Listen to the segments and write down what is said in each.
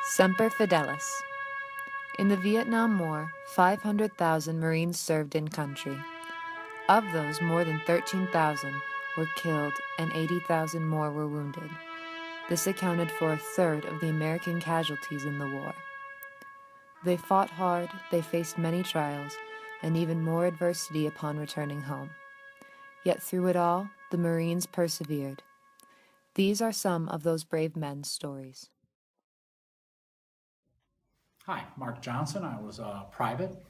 Semper Fidelis. In the Vietnam War, 500,000 Marines served in country. Of those, more than 13,000 were killed and 80,000 more were wounded. This accounted for a third of the American casualties in the war. They fought hard, they faced many trials, and even more adversity upon returning home. Yet through it all, the Marines persevered. These are some of those brave men's stories. Hi, Mark Johnson. I was a private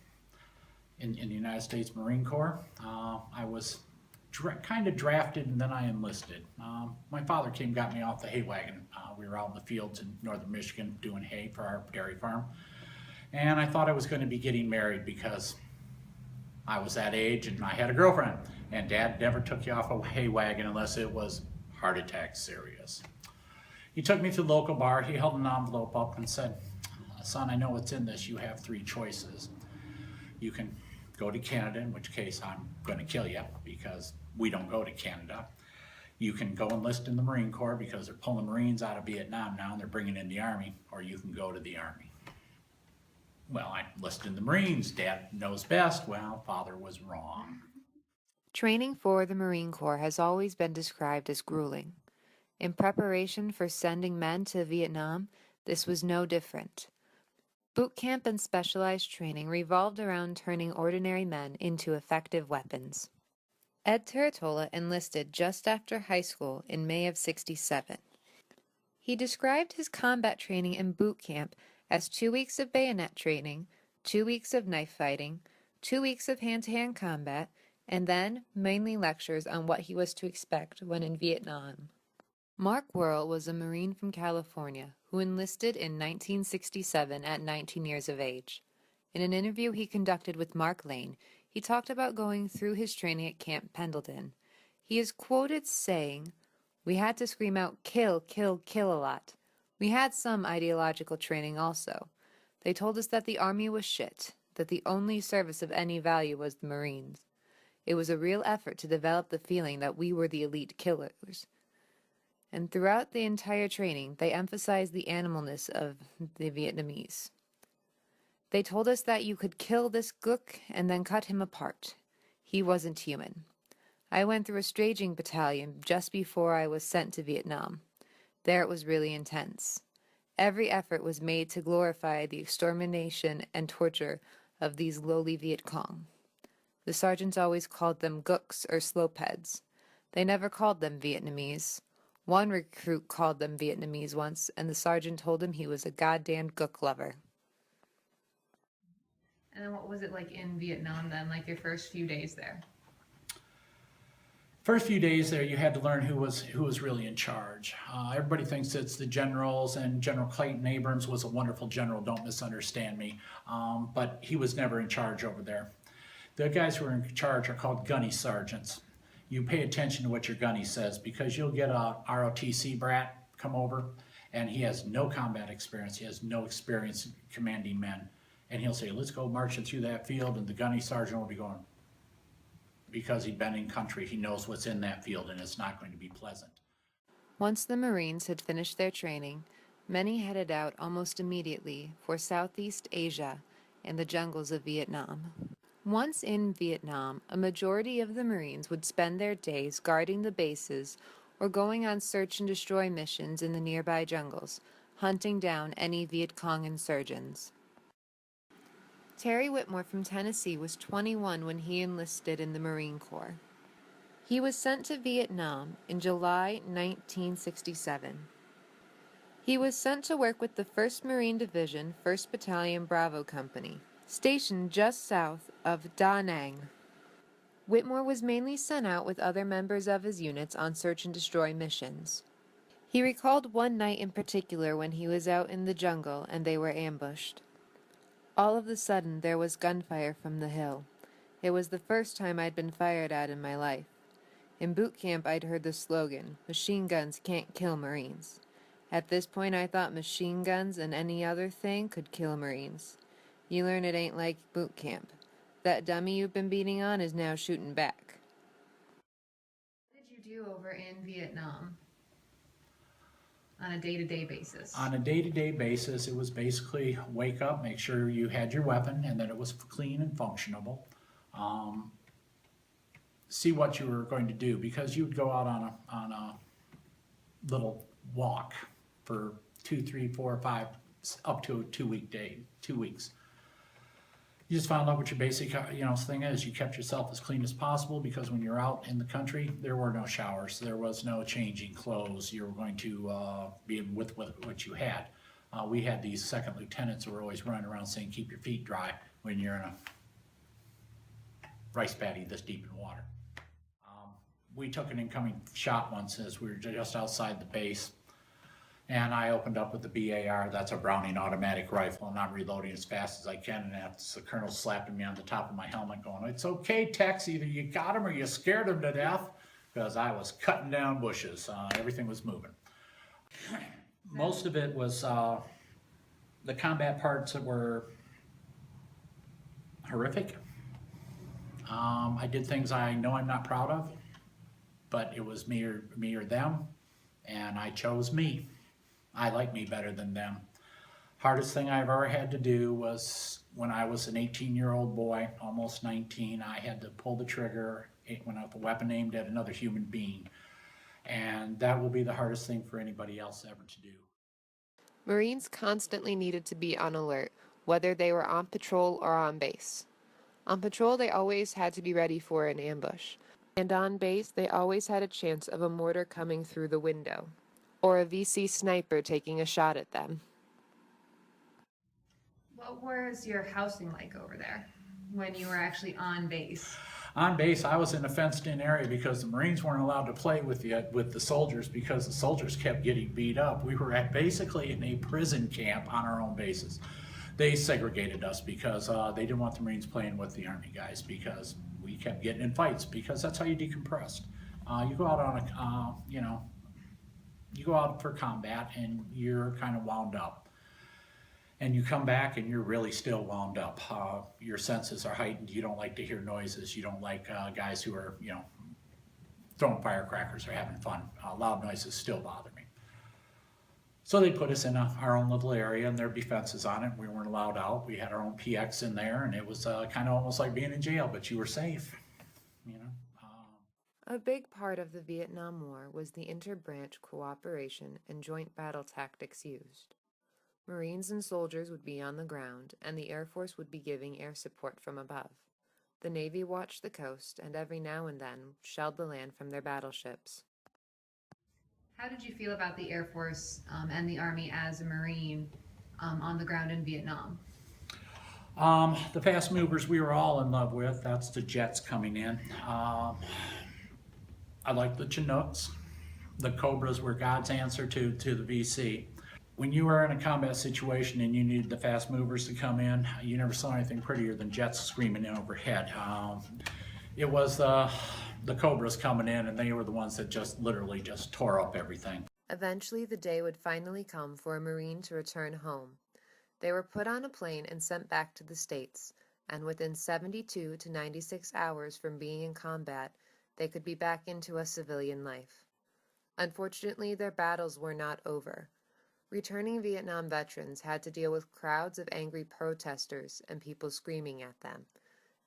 in the United States Marine Corps. I was kind of drafted and then I enlisted. My father came, got me off the hay wagon. We were out in the fields in northern Michigan doing hay for our dairy farm. And I thought I was going to be getting married because I was that age and I had a girlfriend. And Dad never took you off a hay wagon unless it was heart attack serious. He took me to the local bar. He held an envelope up and said, "Son, I know what's in this. You have three choices. You can go to Canada, in which case I'm going to kill you because we don't go to Canada. You can go enlist in the Marine Corps because they're pulling Marines out of Vietnam now and they're bringing in the Army, or you can go to the Army." Well, I enlisted in the Marines. Dad knows best. Well, Father was wrong. Training for the Marine Corps has always been described as grueling. In preparation for sending men to Vietnam, this was no different. Boot camp and specialized training revolved around turning ordinary men into effective weapons. Ed Terratola enlisted just after high school in May of '67. He described his combat training in boot camp as 2 weeks of bayonet training, 2 weeks of knife fighting, 2 weeks of hand-to-hand combat, and then mainly lectures on what he was to expect when in Vietnam. Mark Worrell was a Marine from California who enlisted in 1967 at 19 years of age. In an interview he conducted with Mark Lane, he talked about going through his training at Camp Pendleton. He is quoted saying, "We had to scream out, 'Kill, kill, kill' a lot. We had some ideological training also. They told us that the Army was shit, that the only service of any value was the Marines. It was a real effort to develop the feeling that we were the elite killers. And throughout the entire training, they emphasized the animalness of the Vietnamese. They told us that you could kill this gook and then cut him apart. He wasn't human. I went through a staging battalion just before I was sent to Vietnam. There it was really intense. Every effort was made to glorify the extermination and torture of these lowly Viet Cong. The sergeants always called them gooks or slopeheads. They never called them Vietnamese. One recruit called them Vietnamese once, and the sergeant told him he was a goddamn gook lover." And then what was it like in Vietnam then, like your first few days there? First few days there, you had to learn who was really in charge. Everybody thinks it's the generals, and General Clayton Abrams was a wonderful general. Don't misunderstand me, but he was never in charge over there. The guys who are in charge are called gunny sergeants. You pay attention to what your gunny says because you'll get a ROTC brat come over, and he has no combat experience. He has no experience commanding men, and he'll say, "Let's go marching through that field," and the gunny sergeant will be going, because he'd been in country, he knows what's in that field and it's not going to be pleasant. Once the Marines had finished their training, many headed out almost immediately for Southeast Asia and the jungles of Vietnam. Once in Vietnam, a majority of the Marines would spend their days guarding the bases or going on search and destroy missions in the nearby jungles, hunting down any Viet Cong insurgents. Terry Whitmore from Tennessee was 21 when he enlisted in the Marine Corps. He was sent to Vietnam in July 1967. He was sent to work with the 1st Marine Division, 1st Battalion Bravo Company, stationed just south of Da Nang. Whitmore was mainly sent out with other members of his units on search and destroy missions. He recalled one night in particular when he was out in the jungle and they were ambushed. All of a sudden there was gunfire from the hill. It was the first time I'd been fired at in my life. In boot camp I'd heard the slogan, "Machine guns can't kill Marines." At this point I thought machine guns and any other thing could kill Marines. You learn it ain't like boot camp. That dummy you've been beating on is now shooting back. What did you do over in Vietnam? on a day-to-day basis? On a day-to-day basis, it was basically wake up, make sure you had your weapon and that it was clean and functionable. See what you were going to do, because you'd go out on a little walk for 2, 3, 4, 5, up to a 2 week day, 2 weeks. You just found out what your basic, thing is. You kept yourself as clean as possible, because when you're out in the country, there were no showers, there was no changing clothes. You were going to be with what you had. We had these second lieutenants who were always running around saying, "Keep your feet dry" when you're in a rice paddy this deep in water. We took an incoming shot once as we were just outside the base, and I opened up with the BAR. That's a Browning automatic rifle, and I'm reloading as fast as I can, and that's the colonel slapping me on the top of my helmet going, "It's okay, Tex, either you got him or you scared him to death," because I was cutting down bushes. Everything was moving. Most of it was the combat parts that were horrific. I did things I know I'm not proud of, but it was me or them, and I chose me. I like me better than them. Hardest thing I've ever had to do was when I was an 18-year-old boy, almost 19, I had to pull the trigger when the weapon aimed at another human being. And that will be the hardest thing for anybody else ever to do. Marines constantly needed to be on alert, whether they were on patrol or on base. On patrol, they always had to be ready for an ambush. And on base, they always had a chance of a mortar coming through the window, or a VC sniper taking a shot at them. What was your housing like over there when you were actually on base? On base, I was in a fenced-in area because the Marines weren't allowed to play with the soldiers, because the soldiers kept getting beat up. We were basically in a prison camp on our own bases. They segregated us because they didn't want the Marines playing with the Army guys, because we kept getting in fights, because that's how you decompressed. You go out on you go out for combat and you're kind of wound up. And you come back and you're really still wound up. Your senses are heightened. You don't like to hear noises. You don't like guys who are, throwing firecrackers or having fun. Loud noises still bother me. So they put us in our own little area, and there'd be fences on it. We weren't allowed out. We had our own PX in there, and it was kind of almost like being in jail, but you were safe. A big part of the Vietnam War was the interbranch cooperation and joint battle tactics used. Marines and soldiers would be on the ground, and the Air Force would be giving air support from above. The Navy watched the coast, and every now and then shelled the land from their battleships. How did you feel about the Air Force and the Army as a Marine on the ground in Vietnam? The fast movers we were all in love with. That's the jets coming in. I like the Chinooks. The Cobras were God's answer to the VC. When you were in a combat situation and you needed the fast movers to come in, you never saw anything prettier than jets screaming in overhead. It was the Cobras coming in, and they were the ones that just literally just tore up everything. Eventually, the day would finally come for a Marine to return home. They were put on a plane and sent back to the States, and within 72 to 96 hours from being in combat, they could be back into a civilian life. Unfortunately, their battles were not over. Returning Vietnam veterans had to deal with crowds of angry protesters and people screaming at them,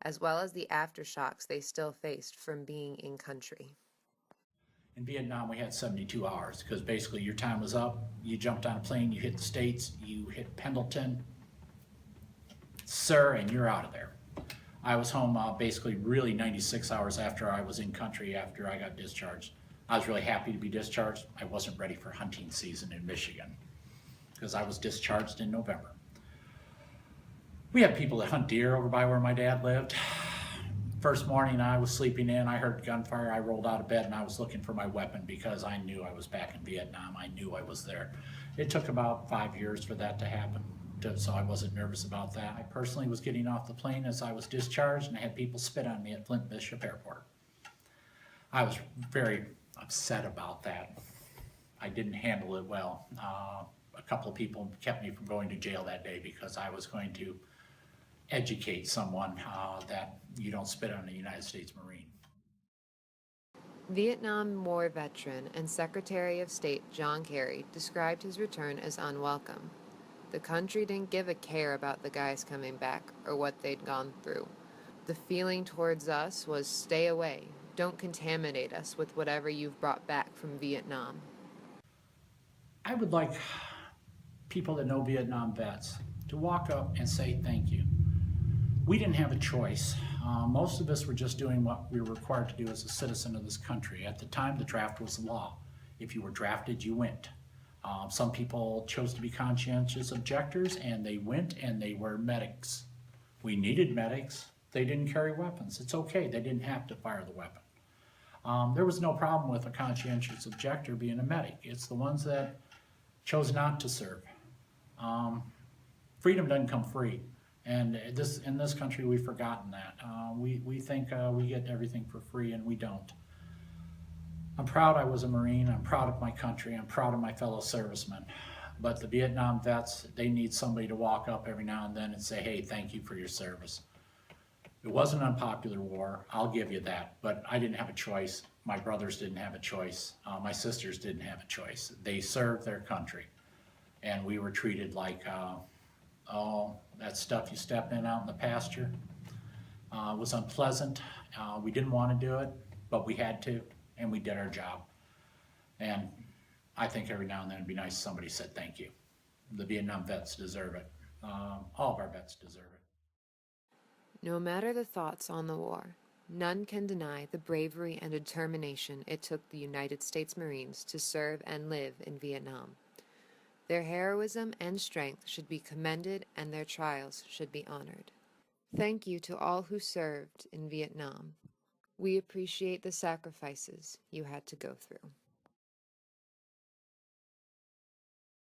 as well as the aftershocks they still faced from being in country. In Vietnam, we had 72 hours, because basically your time was up. You jumped on a plane, you hit the States, you hit Pendleton, sir, and you're out of there. I was home basically really 96 hours after I was in country, after I got discharged. I was really happy to be discharged. I wasn't ready for hunting season in Michigan, because I was discharged in November. We had people that hunt deer over by where my dad lived. First morning I was sleeping in, I heard gunfire, I rolled out of bed and I was looking for my weapon, because I knew I was back in Vietnam. I knew I was there. It took about 5 years for that to happen, so I wasn't nervous about that. I personally was getting off the plane as I was discharged, and I had people spit on me at Flint Bishop Airport. I was very upset about that. I didn't handle it well. A couple of people kept me from going to jail that day, because I was going to educate someone that you don't spit on a United States Marine. Vietnam War veteran and Secretary of State John Kerry described his return as unwelcome. The country didn't give a care about the guys coming back or what they'd gone through. The feeling towards us was stay away. Don't contaminate us with whatever you've brought back from Vietnam. I would like people that know Vietnam vets to walk up and say thank you. We didn't have a choice. Most of us were just doing what we were required to do as a citizen of this country. At the time, the draft was the law. If you were drafted, you went. Some people chose to be conscientious objectors, and they went and they were medics. We needed medics. They didn't carry weapons. It's okay. They didn't have to fire the weapon. There was no problem with a conscientious objector being a medic. It's the ones that chose not to serve. Freedom doesn't come free. And in this country, we've forgotten that. We think we get everything for free, and we don't. I'm proud I was a Marine. I'm proud of my country. I'm proud of my fellow servicemen. But the Vietnam vets, they need somebody to walk up every now and then and say, hey, thank you for your service. It was an unpopular war, I'll give you that, but I didn't have a choice. My brothers didn't have a choice. My sisters didn't have a choice. They served their country, and we were treated like, that stuff you step in out in the pasture. It was unpleasant. We didn't want to do it, but we had to, and we did our job. And I think every now and then it'd be nice if somebody said thank you. The Vietnam vets deserve it. All of our vets deserve it. No matter the thoughts on the war, none can deny the bravery and determination it took the United States Marines to serve and live in Vietnam. Their heroism and strength should be commended, and their trials should be honored. Thank you to all who served in Vietnam. We appreciate the sacrifices you had to go through.